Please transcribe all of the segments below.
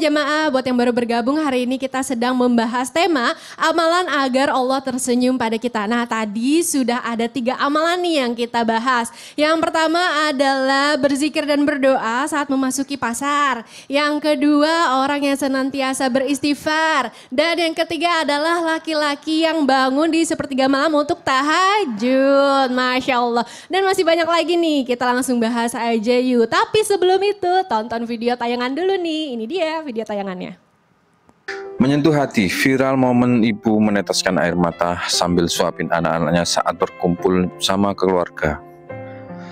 jamaah, buat yang baru bergabung hari ini kita sedang membahas tema amalan agar Allah tersenyum pada kita. Nah tadi sudah ada 3 amalan nih yang kita bahas. Yang pertama adalah berzikir dan berdoa saat memasuki pasar. Yang kedua orang yang senantiasa beristighfar. Dan yang ketiga adalah laki-laki yang bangun di sepertiga malam untuk tahajud. Masya Allah. Dan masih banyak lagi nih, kita langsung bahas aja yuk. Tapi sebelum itu tonton video tayangan dulu nih. Ini dia video tayangannya. Menyentuh hati, viral momen ibu meneteskan air mata sambil suapin anak-anaknya saat berkumpul sama keluarga.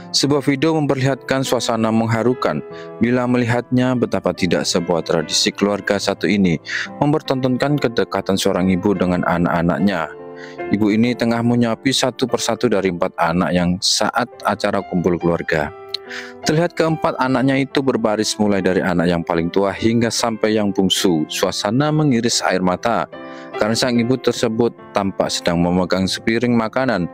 Sebuah video memperlihatkan suasana mengharukan. Bila melihatnya, betapa tidak sebuah tradisi keluarga satu ini mempertontonkan kedekatan seorang ibu dengan anak-anaknya. Ibu ini tengah menyuapi satu persatu dari 4 anak yang saat acara kumpul keluarga. Terlihat keempat anaknya itu berbaris mulai dari anak yang paling tua hingga sampai yang bungsu. Suasana mengiris air mata karena sang ibu tersebut tampak sedang memegang sepiring makanan.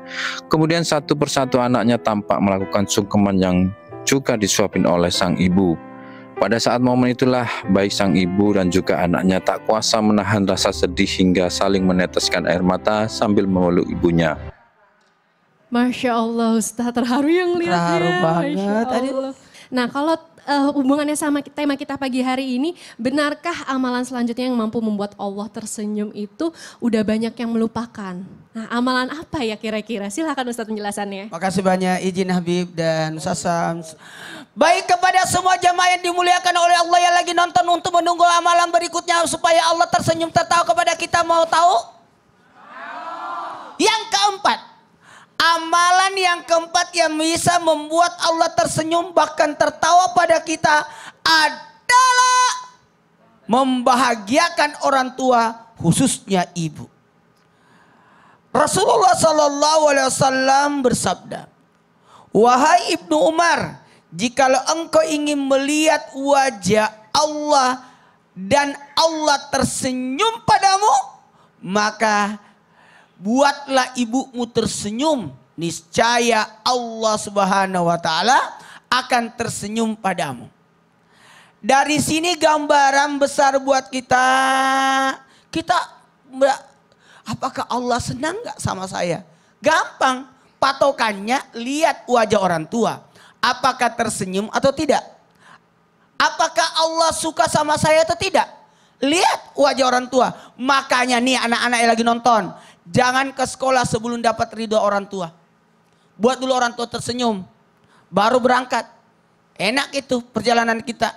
Kemudian satu persatu anaknya tampak melakukan sungkeman yang juga disuapin oleh sang ibu. Pada saat momen itulah baik sang ibu dan juga anaknya tak kuasa menahan rasa sedih hingga saling meneteskan air mata sambil memeluk ibunya. Masya Allah Ustaz, terharu yang lihatnya. Terharu banget. Nah kalau hubungannya sama tema kita pagi hari ini, benarkah amalan selanjutnya yang mampu membuat Allah tersenyum itu udah banyak yang melupakan? Nah amalan apa ya kira-kira? Silahkan Ustaz penjelasannya. Makasih banyak izin Habib dan Ustaz Sams. Baik kepada semua jamaah yang dimuliakan oleh Allah yang lagi nonton untuk menunggu amalan berikutnya supaya Allah tersenyum tertawa kepada kita, mau tahu? Yang keempat. Amalan yang keempat yang bisa membuat Allah tersenyum bahkan tertawa pada kita adalah membahagiakan orang tua, khususnya ibu. Rasulullah SAW bersabda, "Wahai Ibnu Umar, jikalau engkau ingin melihat wajah Allah dan Allah tersenyum padamu, maka buatlah ibumu tersenyum, niscaya Allah Subhanahu wa taala akan tersenyum padamu." Dari sini gambaran besar buat kita. Apakah Allah senang nggak sama saya? Gampang, patokannya lihat wajah orang tua. Apakah tersenyum atau tidak? Apakah Allah suka sama saya atau tidak? Lihat wajah orang tua. Makanya nih anak-anak yang lagi nonton, jangan ke sekolah sebelum dapat ridho orang tua. Buat dulu orang tua tersenyum, baru berangkat. Enak itu perjalanan kita.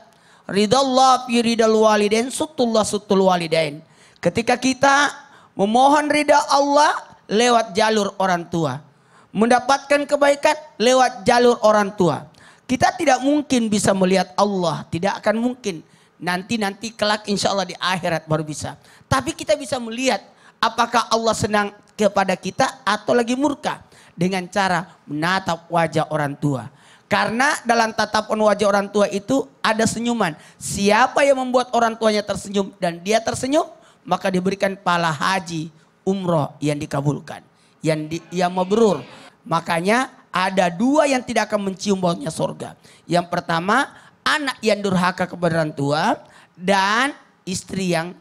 Ridallah fi ridal walidain, sutullah sutul walidain. Ketika kita memohon ridha Allah lewat jalur orang tua, mendapatkan kebaikan lewat jalur orang tua. Kita tidak mungkin bisa melihat Allah, tidak akan mungkin. Nanti kelak insya Allah di akhirat baru bisa. Tapi kita bisa melihat apakah Allah senang kepada kita atau lagi murka dengan cara menatap wajah orang tua. Karena dalam tatapan wajah orang tua itu ada senyuman. Siapa yang membuat orang tuanya tersenyum dan dia tersenyum, maka diberikan pahala haji, umroh yang dikabulkan, yang mabrur. Makanya ada 2 yang tidak akan mencium baunya surga. Yang pertama, anak yang durhaka kepada orang tua dan istri yang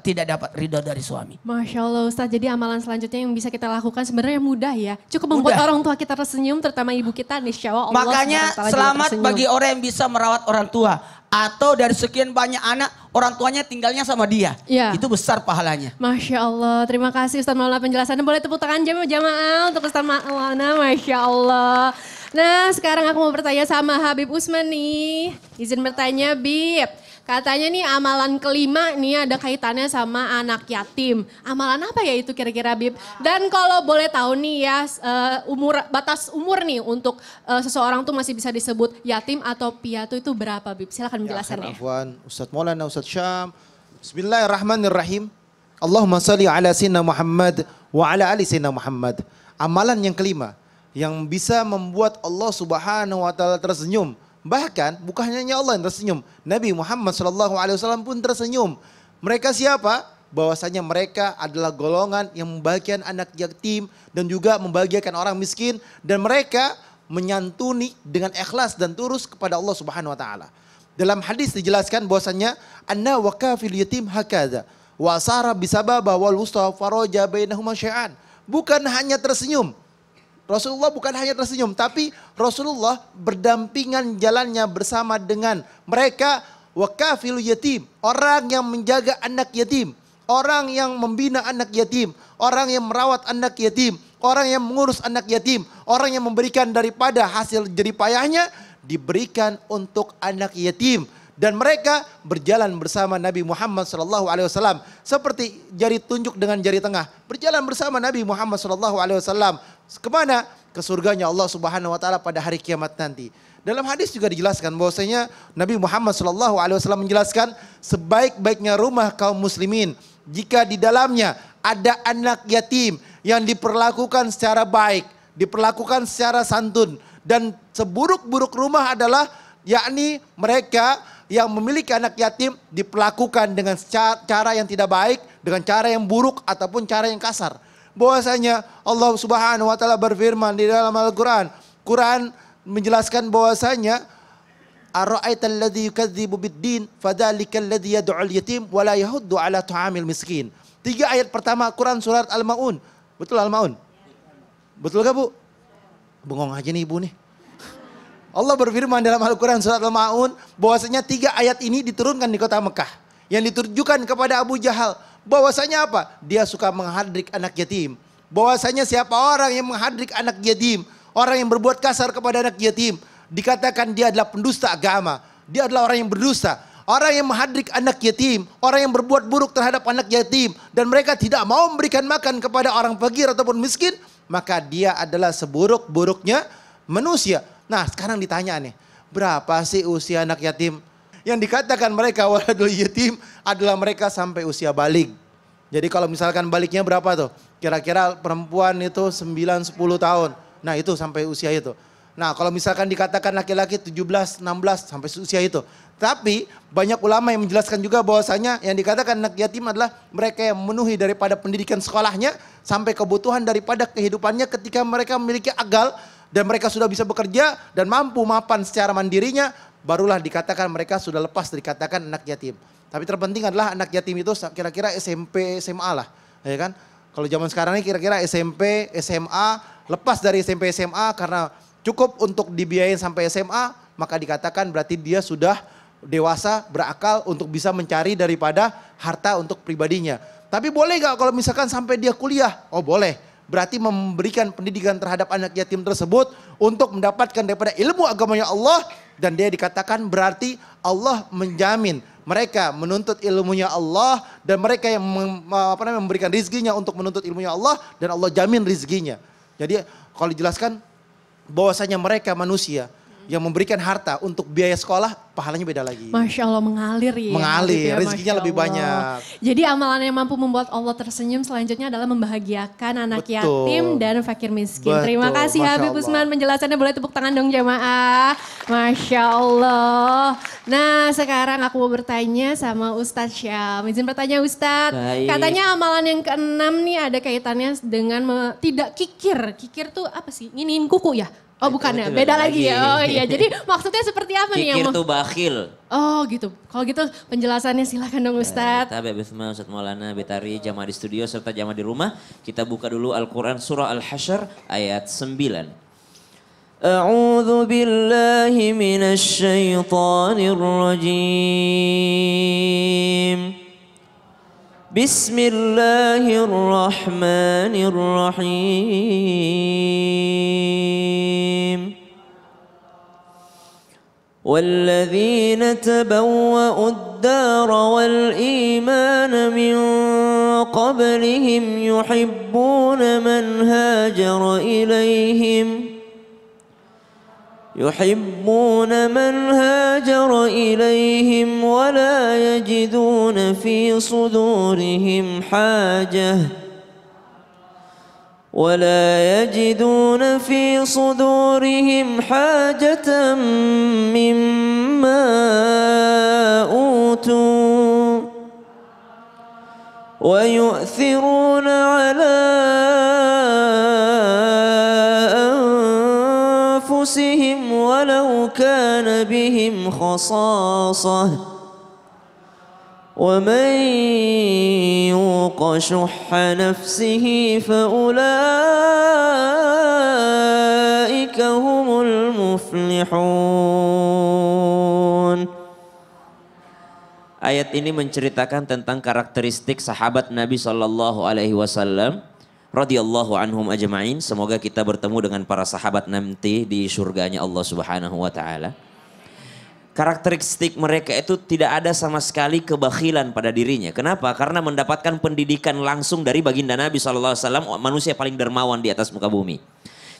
tidak dapat ridho dari suami. Masya Allah Ustaz, jadi amalan selanjutnya yang bisa kita lakukan sebenarnya mudah ya. Cukup membuat orang tua kita tersenyum, terutama ibu kita, niscaya Allah. Makanya selamat bagi orang yang bisa merawat orang tua. Atau dari sekian banyak anak, orang tuanya tinggalnya sama dia. Ya. Itu besar pahalanya. Masya Allah, terima kasih Ustaz Maulana penjelasannya. Boleh tepuk tangan jamaah untuk Ustaz Maulana, Masya Allah. Nah sekarang aku mau bertanya sama Habib Usman nih. Izin bertanya Bib. Katanya nih amalan kelima nih ada kaitannya sama anak yatim. Amalan apa ya itu kira-kira Bib? Dan kalau boleh tahu nih ya batas umur nih untuk seseorang tuh masih bisa disebut yatim atau piatu itu berapa Bib? Silakan menjelaskannya. Ya, Afwan, Ustaz Maulana, Ustaz Syam. Bismillahirrahmanirrahim. Allahumma salli ala sayyidina Muhammad wa ala ali sayyidina Muhammad. Amalan yang kelima yang bisa membuat Allah Subhanahu wa taala tersenyum. Bahkan bukan hanya Allah yang tersenyum, Nabi Muhammad SAW pun tersenyum. Mereka siapa? Bahwasanya mereka adalah golongan yang membahagiakan anak yatim dan juga membahagiakan orang miskin, dan mereka menyantuni dengan ikhlas dan tulus kepada Allah Subhanahu wa taala. Dalam hadis dijelaskan bahwasanya anna wa kafil yatim hakadha wa sara bisababa wal wusta faraja bainahuma syai'an. Bukan hanya tersenyum. Rasulullah bukan hanya tersenyum, tapi Rasulullah berdampingan jalannya bersama dengan mereka wa kafil yatim, orang yang menjaga anak yatim, orang yang membina anak yatim, orang yang merawat anak yatim, orang yang mengurus anak yatim, orang yang memberikan daripada hasil jerih payahnya diberikan untuk anak yatim. Dan mereka berjalan bersama Nabi Muhammad SAW seperti jari tunjuk dengan jari tengah, berjalan bersama Nabi Muhammad SAW kemana? Ke surganya Allah Subhanahu Wa Taala pada hari kiamat nanti. Dalam hadis juga dijelaskan bahwasanya Nabi Muhammad SAW menjelaskan sebaik-baiknya rumah kaum muslimin jika di dalamnya ada anak yatim yang diperlakukan secara baik, diperlakukan secara santun, dan seburuk-buruk rumah adalah yakni mereka yang memiliki anak yatim diperlakukan dengan cara yang tidak baik, dengan cara yang buruk ataupun cara yang kasar. Bahwasanya Allah Subhanahu Wa Taala berfirman di dalam Al-Quran, Quran menjelaskan bahwasanya ara'aital ladzi yukadzibu bid-din fadzalikal ladzi yad'ul yatim wa la yahuddu 'ala ta'amil miskin. 3 ayat pertama Quran surat Al-Maun. Betul Al-Maun? Betul gak Bu? Bengong aja nih Ibu nih. Allah berfirman dalam Al-Quran surat Al-Maun bahwasanya 3 ayat ini diturunkan di kota Mekah. Yang ditujukan kepada Abu Jahal. Bahwasanya apa? Dia suka menghadrik anak yatim. Bahwasanya siapa orang yang menghadrik anak yatim, orang yang berbuat kasar kepada anak yatim, dikatakan dia adalah pendusta agama. Dia adalah orang yang berdusta. Orang yang menghadrik anak yatim, orang yang berbuat buruk terhadap anak yatim, dan mereka tidak mau memberikan makan kepada orang fakir ataupun miskin, maka dia adalah seburuk-buruknya manusia. Nah sekarang ditanya nih, berapa sih usia anak yatim? Yang dikatakan mereka waladul yatim adalah mereka sampai usia balik. Jadi kalau misalkan baliknya berapa tuh? Kira-kira perempuan itu 9-10 tahun. Nah itu sampai usia itu. Nah kalau misalkan dikatakan laki-laki 17-16 sampai usia itu. Tapi banyak ulama yang menjelaskan juga bahwasanya yang dikatakan anak yatim adalah mereka yang memenuhi daripada pendidikan sekolahnya sampai kebutuhan daripada kehidupannya ketika mereka memiliki akal dan mereka sudah bisa bekerja dan mampu mapan secara mandirinya, barulah dikatakan mereka sudah lepas dikatakan anak yatim. Tapi terpenting adalah anak yatim itu kira-kira SMP, SMA lah, ya kan? Kalau zaman sekarang ini kira-kira SMP, SMA, lepas dari SMP, SMA karena cukup untuk dibiayain sampai SMA, maka dikatakan berarti dia sudah dewasa, berakal untuk bisa mencari daripada harta untuk pribadinya. Tapi boleh gak kalau misalkan sampai dia kuliah? Oh boleh. Berarti memberikan pendidikan terhadap anak yatim tersebut untuk mendapatkan daripada ilmu agamanya Allah. Dan dia dikatakan berarti Allah menjamin mereka menuntut ilmunya Allah. Dan mereka yang memberikan rizkinya untuk menuntut ilmunya Allah. Dan Allah jamin rizkinya. Jadi kalau dijelaskan bahwasanya mereka manusia yang memberikan harta untuk biaya sekolah, pahalanya beda lagi. Masya Allah mengalir ya. Mengalir, Ya, rezekinya lebih banyak. Jadi amalan yang mampu membuat Allah tersenyum selanjutnya adalah membahagiakan anak yatim dan fakir miskin. Betul. Terima kasih Masya Habib Allah. Usman penjelasannya, boleh tepuk tangan dong jamaah. Masya Allah. Nah sekarang aku mau bertanya sama Ustadz Syam. Izin bertanya Ustadz. Baik. Katanya amalan yang keenam nih ada kaitannya dengan tidak kikir. Kikir tuh apa sih? Nginiin kuku ya? Oh bukan ya, Itu beda beda lagi ya. lagi. Oh iya, jadi maksudnya seperti apa nih yang Kikir tuh bakhil. Oh gitu. Kalau gitu penjelasannya silakan dong Ustadz. Kita Habib Usman, Ustadz Maulana, Betari, jamaah di studio serta jamaah di rumah. Kita buka dulu Al-Quran surah Al-Hasyr ayat 9. A'udzu billahi minasy syaithanir rajim. Bismillahirrahmanirrahim. والذين تبوأوا الدار والإيمان من قبلهم يحبون من هاجر إليهم ولا يجدون في صدورهم حاجة مما أوتوا ويؤثرون على أنفسهم ولو كان بهم خصاصة ومن يوق شح نفسه فأولئك هم المفلحون. Ayat ini menceritakan tentang karakteristik sahabat Nabi Shallallahu Alaihi Wasallam radhiyallahu anhum ajma'in. Semoga kita bertemu dengan para sahabat nanti di surganya Allah Subhanahu Wa Taala. Karakteristik mereka itu tidak ada sama sekali kebakhilan pada dirinya. Kenapa? Karena mendapatkan pendidikan langsung dari baginda Nabi Shallallahu Alaihi Wasallam, manusia paling dermawan di atas muka bumi.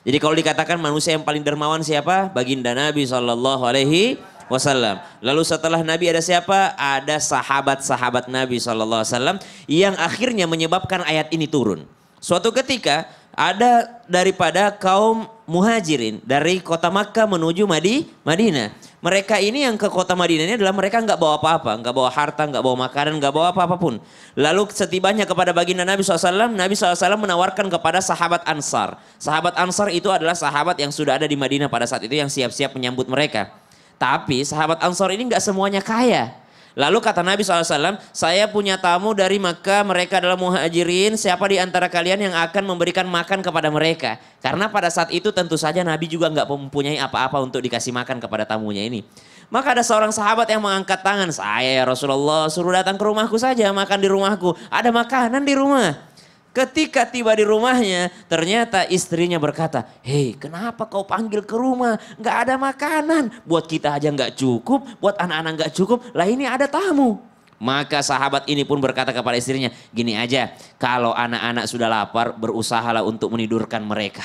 Jadi kalau dikatakan manusia yang paling dermawan siapa? Baginda Nabi Shallallahu Alaihi Wasallam. Lalu setelah Nabi ada siapa? Ada sahabat-sahabat Nabi Shallallahu Alaihi Wasallam yang akhirnya menyebabkan ayat ini turun. Suatu ketika ada daripada kaum muhajirin dari kota Makkah menuju Madinah. Mereka ini yang ke kota Madinah ini adalah mereka nggak bawa apa-apa, nggak bawa harta, nggak bawa makanan, nggak bawa apa-apapun. Lalu setibanya kepada baginda Nabi SAW, Nabi SAW menawarkan kepada sahabat Ansar. Sahabat Ansar itu adalah sahabat yang sudah ada di Madinah pada saat itu yang siap-siap menyambut mereka. Tapi sahabat Ansar ini nggak semuanya kaya. Lalu kata Nabi SAW, saya punya tamu dari Makkah, mereka adalah muhajirin, siapa di antara kalian yang akan memberikan makan kepada mereka? Karena pada saat itu tentu saja Nabi juga nggak mempunyai apa-apa untuk dikasih makan kepada tamunya ini. Maka ada seorang sahabat yang mengangkat tangan, saya ya Rasulullah suruh datang ke rumahku saja, makan di rumahku, ada makanan di rumah. Ketika tiba di rumahnya, ternyata istrinya berkata, hei kenapa kau panggil ke rumah? Nggak ada makanan, buat kita aja nggak cukup, buat anak-anak nggak cukup, lah ini ada tamu. Maka sahabat ini pun berkata kepada istrinya, gini aja, kalau anak-anak sudah lapar, berusahalah untuk menidurkan mereka.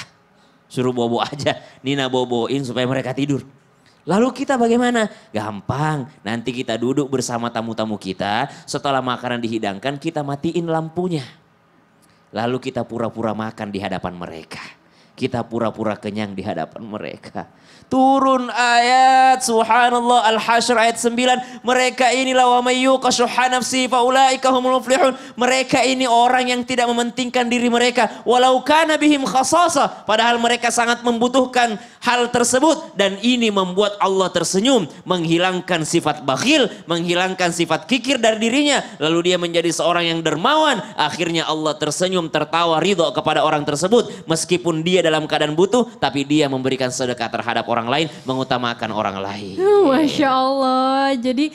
Suruh bobo aja, Nina boboin supaya mereka tidur. Lalu kita bagaimana? Gampang, nanti kita duduk bersama tamu-tamu kita, setelah makanan dihidangkan kita matiin lampunya. Lalu kita pura-pura makan di hadapan mereka. Kita pura-pura kenyang di hadapan mereka. Turun ayat subhanallah Al-Hasyr ayat 9. Mereka inilah wa mayyuqa syuhha nafsi faulaika humul muflihun. Mereka ini orang yang tidak mementingkan diri mereka. Walau kana bihim khasasa. Padahal mereka sangat membutuhkan hal tersebut. Dan ini membuat Allah tersenyum. Menghilangkan sifat bakhil. Menghilangkan sifat kikir dari dirinya. Lalu dia menjadi seorang yang dermawan. Akhirnya Allah tersenyum tertawa ridho kepada orang tersebut. Meskipun dia dalam keadaan butuh. Tapi dia memberikan sedekah terhadap orang lain, mengutamakan orang lain. Masya Allah, jadi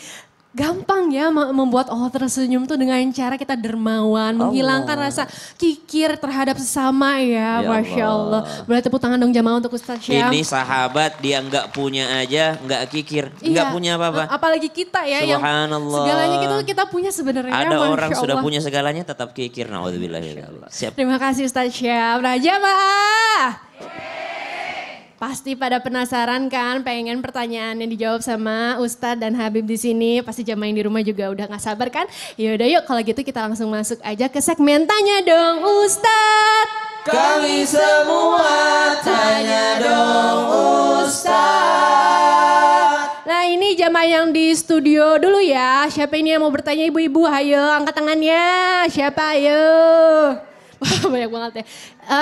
gampang ya membuat Allah tersenyum tuh dengan cara kita dermawan, menghilangkan rasa kikir terhadap sesama ya, Masya Allah. Boleh tepuk tangan dong jamaah untuk Ustaz Syam. Ini sahabat dia nggak punya aja, nggak kikir, nggak punya apa-apa. Apalagi kita ya yang segalanya kita punya sebenarnya. Ada Masya orang Allah. sudah punya segalanya tetap kikir, naudzubillah. Siap. Terima kasih Ustaz Syam. Nah jamaah. Pasti pada penasaran kan, pengen pertanyaan yang dijawab sama Ustadz dan Habib di sini. Pasti jamaah yang di rumah juga udah gak sabar kan? Yaudah yuk kalau gitu kita langsung masuk aja ke segmen Tanya Dong Ustadz. Kami semua tanya dong Ustadz. Nah ini jamaah yang di studio dulu ya. Siapa ini yang mau bertanya ibu-ibu? Ayo angkat tangannya. Siapa ayo? Wah banyak banget ya.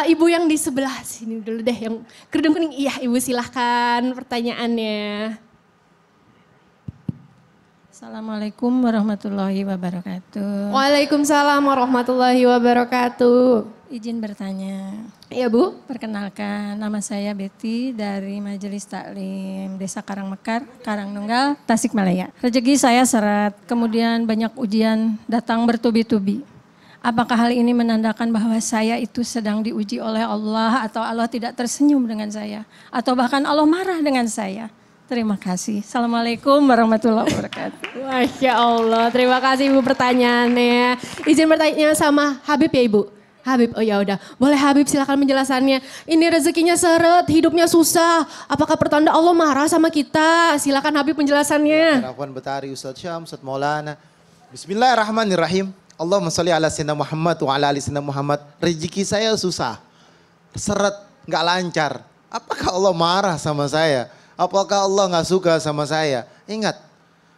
Ibu yang di sebelah sini dulu deh, yang kerudung kuning. Iya ibu silahkan pertanyaannya. Assalamualaikum warahmatullahi wabarakatuh. Waalaikumsalam warahmatullahi wabarakatuh. Izin bertanya. Iya Bu. Perkenalkan nama saya Betty dari Majelis Taklim Desa Karangmekar, Karangnunggal, Tasikmalaya. Rezeki saya seret, kemudian banyak ujian datang bertubi-tubi. Apakah hal ini menandakan bahwa saya itu sedang diuji oleh Allah atau Allah tidak tersenyum dengan saya? Atau bahkan Allah marah dengan saya? Terima kasih. Assalamualaikum warahmatullahi wabarakatuh. Masya Allah, terima kasih Ibu pertanyaannya. Izin bertanya sama Habib ya Ibu? Habib, oh ya udah. Boleh Habib silakan penjelasannya. Ini rezekinya seret, hidupnya susah. Apakah pertanda Allah marah sama kita? Silakan Habib penjelasannya. Afwan Betari, Ustaz Syam, Ustaz Maulana. Bismillahirrahmanirrahim. Allahumma sholli ala sayyidina Muhammad wa ala ali sayyidina Muhammad. Rezeki saya susah, seret, nggak lancar. Apakah Allah marah sama saya? Apakah Allah nggak suka sama saya? Ingat,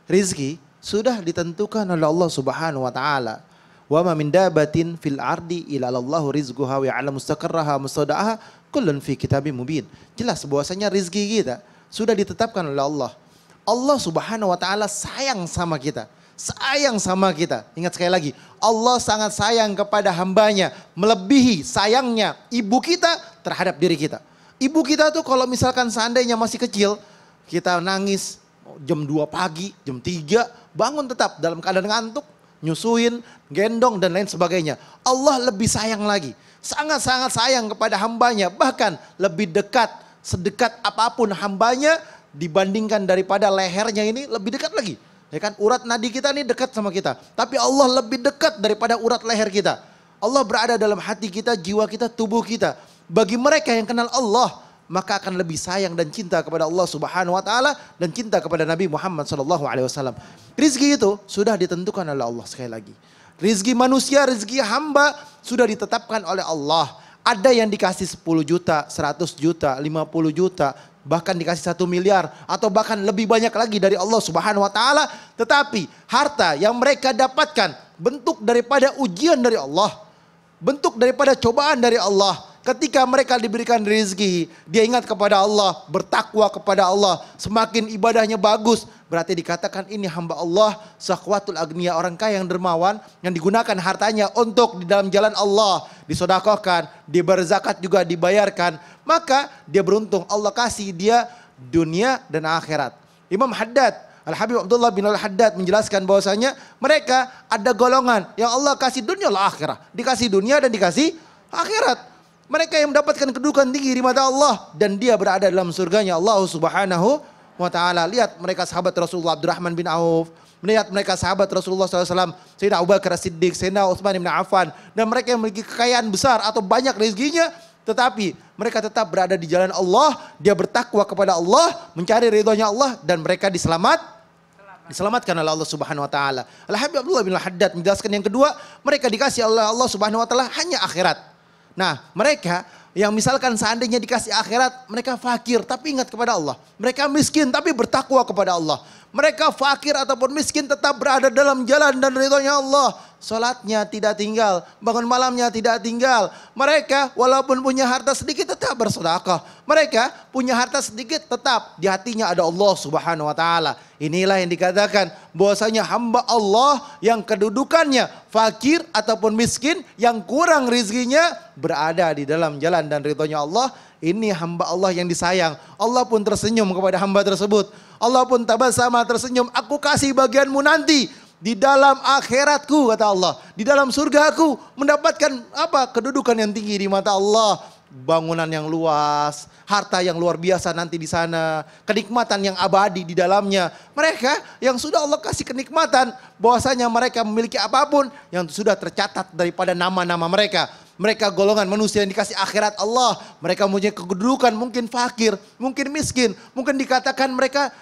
rezeki sudah ditentukan oleh Allah Subhanahu wa taala. Wa ma min dabatin fil ardi illa Allahu rizquha wa ya'lamu mustaqarraha mustawda'aha kullun fi kitabim mubin. Jelas bahwasanya rezeki kita sudah ditetapkan oleh Allah. Allah Subhanahu wa taala sayang sama kita. Sayang sama kita. Ingat sekali lagi, Allah sangat sayang kepada hambanya, melebihi sayangnya ibu kita terhadap diri kita. Ibu kita tuh kalau misalkan seandainya masih kecil, kita nangis jam 2 pagi, jam 3, bangun tetap dalam keadaan ngantuk, nyusuin, gendong dan lain sebagainya. Allah lebih sayang lagi. Sangat-sangat sayang kepada hambanya, bahkan lebih dekat, sedekat apapun hambanya dibandingkan daripada lehernya ini lebih dekat lagi. Ya kan, urat nadi kita ini dekat sama kita. Tapi Allah lebih dekat daripada urat leher kita. Allah berada dalam hati kita, jiwa kita, tubuh kita. Bagi mereka yang kenal Allah, maka akan lebih sayang dan cinta kepada Allah Subhanahu wa taala dan cinta kepada Nabi Muhammad sallallahu alaihi wasallam. Rizki itu sudah ditentukan oleh Allah sekali lagi. Rizki manusia, rizki hamba sudah ditetapkan oleh Allah. Ada yang dikasih 10 juta, 100 juta, 50 juta, bahkan dikasih 1 miliar atau bahkan lebih banyak lagi dari Allah Subhanahu wa taala, tetapi harta yang mereka dapatkan bentuk daripada ujian dari Allah, bentuk daripada cobaan dari Allah. Ketika mereka diberikan rezeki, dia ingat kepada Allah, bertakwa kepada Allah, semakin ibadahnya bagus, berarti dikatakan ini hamba Allah, sakhwatul agniya, orang kaya yang dermawan, yang digunakan hartanya untuk di dalam jalan Allah, disedekahkan, berzakat juga dibayarkan, maka dia beruntung, Allah kasih dia dunia dan akhirat. Imam Haddad, Al-Habib Abdullah bin Al-Haddad menjelaskan bahwasanya mereka ada golongan yang Allah kasih dunia lah akhirah, dikasih dunia dan dikasih akhirat. Mereka yang mendapatkan kedudukan tinggi di mata Allah dan dia berada dalam surganya Allah Subhanahu wa taala. Lihat mereka sahabat Rasulullah, Abdurrahman bin Auf, melihat mereka sahabat Rasulullah SAW, Sayyidina Abu Bakar As-Siddiq, Sayyidina Utsman bin Affan, dan mereka yang memiliki kekayaan besar atau banyak rezekinya, tetapi mereka tetap berada di jalan Allah, dia bertakwa kepada Allah, mencari ridhonya Allah, dan mereka diselamatkan oleh Allah Subhanahu wa taala. Al-Habib Abdullah bin Al-Haddad menjelaskan yang kedua, mereka dikasih oleh Allah Subhanahu wa taala hanya akhirat. Nah, mereka yang misalkan seandainya dikasih akhirat, mereka fakir tapi ingat kepada Allah. Mereka miskin tapi bertakwa kepada Allah. Mereka fakir ataupun miskin tetap berada dalam jalan dan ridhonya Allah. Salatnya tidak tinggal, bangun malamnya tidak tinggal. Mereka walaupun punya harta sedikit tetap bersedekah. Mereka punya harta sedikit tetap di hatinya ada Allah Subhanahu wa taala. Inilah yang dikatakan bahwasanya hamba Allah yang kedudukannya fakir ataupun miskin, yang kurang rezekinya, berada di dalam jalan dan ridhonya Allah. Ini hamba Allah yang disayang. Allah pun tersenyum kepada hamba tersebut. Allah pun tabasama, tersenyum. Aku kasih bagianmu nanti di dalam akhiratku, kata Allah. Di dalam surgaku mendapatkan apa? Kedudukan yang tinggi di mata Allah. Bangunan yang luas, harta yang luar biasa nanti di sana, kenikmatan yang abadi di dalamnya. Mereka yang sudah Allah kasih kenikmatan, bahwasanya mereka memiliki apapun yang sudah tercatat daripada nama-nama mereka. Mereka golongan manusia yang dikasih akhirat Allah. Mereka punya kedudukan, mungkin fakir, mungkin miskin, mungkin dikatakan mereka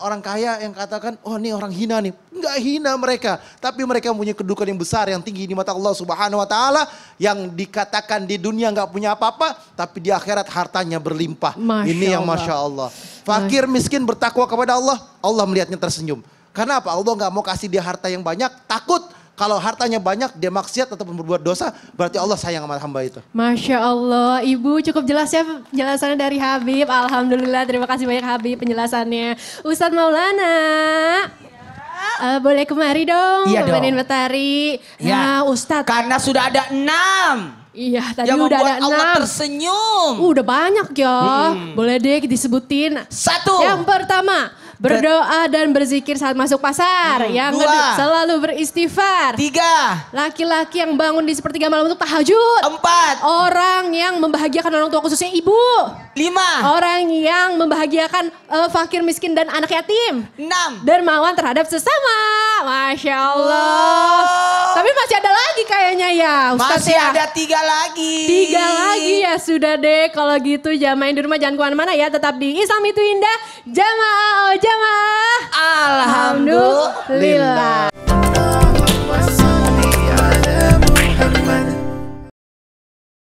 orang kaya yang katakan, oh ini orang hina nih. Enggak hina mereka. Tapi mereka punya kedudukan yang besar, yang tinggi di mata Allah Subhanahu wa taala. Yang dikatakan di dunia enggak punya apa-apa, tapi di akhirat hartanya berlimpah. Ini yang Masya Allah. Fakir miskin bertakwa kepada Allah, Allah melihatnya tersenyum. Karena apa? Allah enggak mau kasih dia harta yang banyak, takut kalau hartanya banyak dia maksiat ataupun berbuat dosa, berarti Allah sayang sama hamba itu. Masya Allah, Ibu cukup jelas ya penjelasannya dari Habib. Alhamdulillah, terima kasih banyak Habib penjelasannya. Ustadz Maulana, boleh kemari dong, Iya dong. Benin Betari. Ya. Nah Ustadz. Karena sudah ada 6. Iya, tadi yang udah membuat ada 6. Allah tersenyum. Udah banyak ya, boleh deh disebutin. 1. Yang pertama, berdoa dan berzikir saat masuk pasar. Yang 2. kedua, selalu beristighfar. 3. Laki-laki yang bangun di sepertiga malam untuk tahajud. 4. Orang yang membahagiakan orang tua khususnya ibu. 5. Orang yang membahagiakan fakir miskin dan anak yatim. 6. Dermawan terhadap sesama. Masya Allah. Tapi masih ada lagi kayaknya ya Ustaz. Masih ya? ada 3 lagi. 3 lagi ya, sudah deh. Kalau gitu jamaah di rumah jangan kemana-mana ya. Tetap di Islam itu indah. Jamaah, oh jamaah. Alhamdulillah.